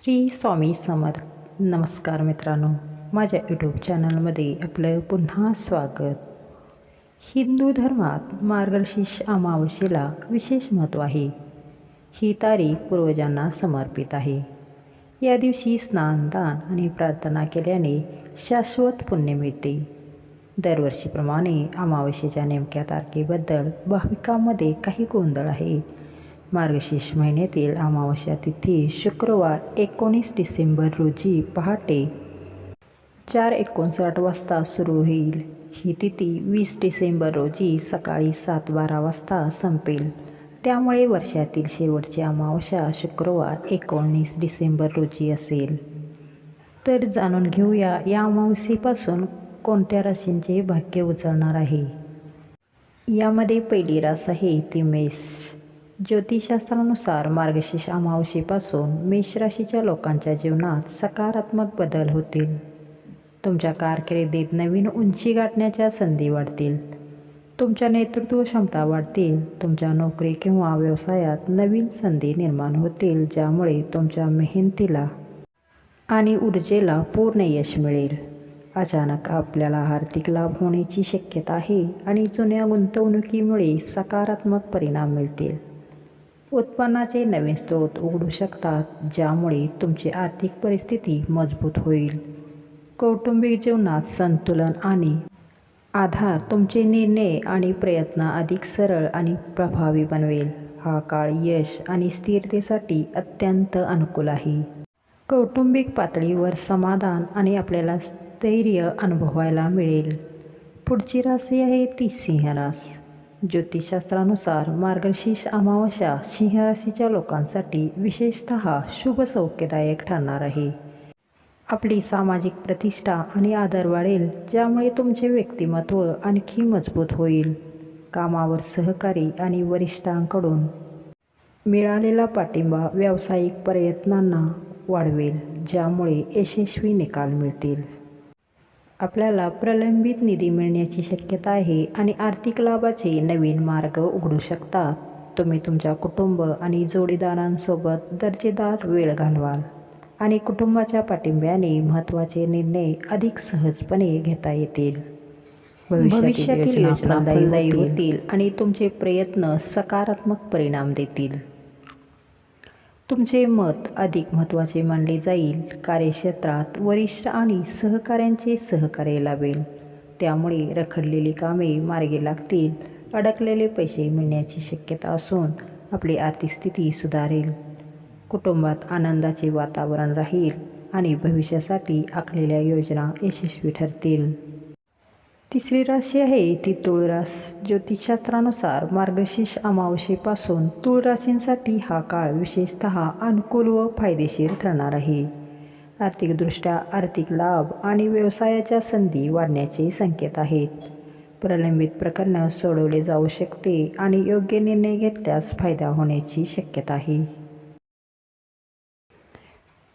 श्री स्वामी समर्थ. नमस्कार मित्रांनो, माझ्या यूट्यूब चॅनलमध्ये आपलं पुन्हा स्वागत. हिंदू धर्मात मार्गशीर्ष अमावस्येला विशेष महत्त्व आहे. ही तारीख पूर्वजांना समर्पित आहे. या दिवशी स्नान, दान आणि प्रार्थना केल्याने शाश्वत पुण्य मिळते. दरवर्षीप्रमाणे अमावस्येच्या नेमक्या तारखेबद्दल भाविकांमध्ये काही गोंधळ आहे. मार्गशीर्ष महिन्यातील अमावस्या तिथी शुक्रवार 19 डिसेंबर रोजी पहाटे 4:59 वाजता सुरू होईल. ही तिथी 20 डिसेंबर रोजी सकाळी 7:12 वाजता संपेल. त्यामुळे वर्षातील शेवटची अमावस्या शुक्रवार 19 डिसेंबर रोजी असेल. तर जाणून घेऊया या अमावस्येपासून कोणत्या राशींचे भाग्य उजळणार आहे. यामध्ये पहिली रास आहे ती मेष. ज्योतिषशास्त्रानुसार मार्गशीर्ष अमावस्येपासून मेष राशीच्या लोकांच्या जीवनात सकारात्मक बदल होतील. तुमच्या कारकिर्दीत नवीन उंची गाठण्याच्या संधी वाढतील. तुमच्या नेतृत्व क्षमता वाढतील. तुमच्या नोकरी किंवा व्यवसायात नवीन संधी निर्माण होतील, ज्यामुळे तुमच्या मेहनतीला आणि ऊर्जेला पूर्ण यश मिळेल. अचानक आपल्याला आर्थिक लाभ होण्याची शक्यता आहे आणि जुन्या गुंतवणुकीमुळे सकारात्मक परिणाम मिळतील. उत्पन्नाचे नवीन स्रोत उघडू शकतात, ज्यामुळे तुमची आर्थिक परिस्थिती मजबूत होईल. कौटुंबिक जीवनात संतुलन आणि आधार तुमचे निर्णय आणि प्रयत्न अधिक सरळ आणि प्रभावी बनवेल. हा काळ यश आणि स्थिरतेसाठी अत्यंत अनुकूल आहे. कौटुंबिक पातळीवर समाधान आणि आपल्याला स्थैर्य अनुभवायला मिळेल. पुढची राशी आहे ती सिंह रास. ज्योतिषशास्त्रानुसार मार्गशीर्ष अमावस्या सिंह राशीच्या लोकांसाठी विशेषतः शुभ सौख्यदायक ठरणार आहे. आपली सामाजिक प्रतिष्ठा आणि आदर वाढेल, ज्यामुळे तुमचे व्यक्तिमत्व आणखी मजबूत होईल. कामावर सहकारी आणि वरिष्ठांकडून मिळालेला पाठिंबा व्यावसायिक प्रयत्नांना वाढवेल, ज्यामुळे यशस्वी निकाल मिळतील. आपल्याला प्रलंबित निधी मिळण्याची शक्यता आहे आणि आर्थिक लाभाचे नवीन मार्ग उघडू शकतात. तुम्ही तुमच्या कुटुंब आणि जोडीदारांसोबत दर्जेदार वेळ घालवाल आणि कुटुंबाच्या पाठिंब्याने महत्त्वाचे निर्णय अधिक सहजपणे घेता येतील. भविष्यातील योजना फलदायी होतील आणि तुमचे प्रयत्न सकारात्मक परिणाम देतील. तुमचे मत अधिक महत्त्वाचे मानले जाईल. कार्यक्षेत्रात वरिष्ठ आणि सहकाऱ्यांचे सहकार्य लाभेल, त्यामुळे रखडलेली कामे मार्गी लागतील. अडकलेले पैसे मिळण्याची शक्यता असून आपली आर्थिक स्थिती सुधारेल. कुटुंबात आनंदाचे वातावरण राहील आणि भविष्यासाठी आखलेल्या योजना यशस्वी ठरतील. तिसरी राशी आहे ती तुळ रास. ज्योतिषशास्त्रानुसार मार्गशीर्ष अमावस्येपासून तुळ राशींसाठी हा काळ विशेषतः अनुकूल व फायदेशीर ठरणार आहे. आर्थिकदृष्ट्या आर्थिक लाभ आणि व्यवसायाच्या संधी वाढण्याचे संकेत आहेत. प्रलंबित प्रकरण सोडवले जाऊ शकते आणि योग्य निर्णय घेतल्यास फायदा होण्याची शक्यता आहे.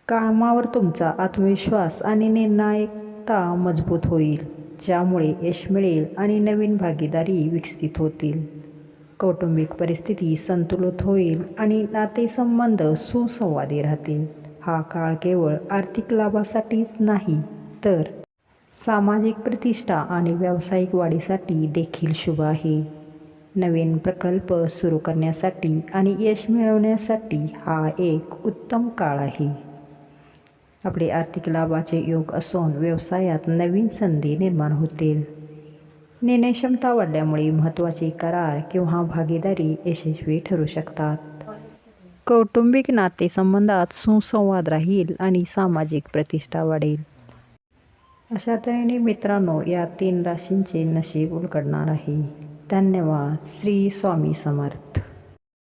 कामावर तुमचा आत्मविश्वास आणि निर्णायकता मजबूत होईल, ज्यामुळे यश मिळेल आणि नवीन भागीदारी विकसित होतील. कौटुंबिक परिस्थिती संतुलित होईल आणि नातेसंबंध सुसंवादी राहतील. हा काळ केवळ आर्थिक लाभासाठीच नाही, तर सामाजिक प्रतिष्ठा आणि व्यावसायिक वाढीसाठी देखील शुभ आहे. नवीन प्रकल्प सुरू करण्यासाठी आणि यश मिळवण्यासाठी हा एक उत्तम काळ आहे. आपले आर्थिक लाभाचे योग असून व्यवसायात नवीन संधी निर्माण होतील. निर्णय क्षमता वाढल्यामुळे महत्त्वाचे करार किंवा भागीदारी यशस्वी ठरू शकतात. कौटुंबिक नातेसंबंधात सुसंवाद राहील आणि सामाजिक प्रतिष्ठा वाढेल. अशा तऱ्हेने मित्रांनो, या 3 राशींचे नशीब उलगडणार आहे. धन्यवाद. श्री स्वामी समर्थ.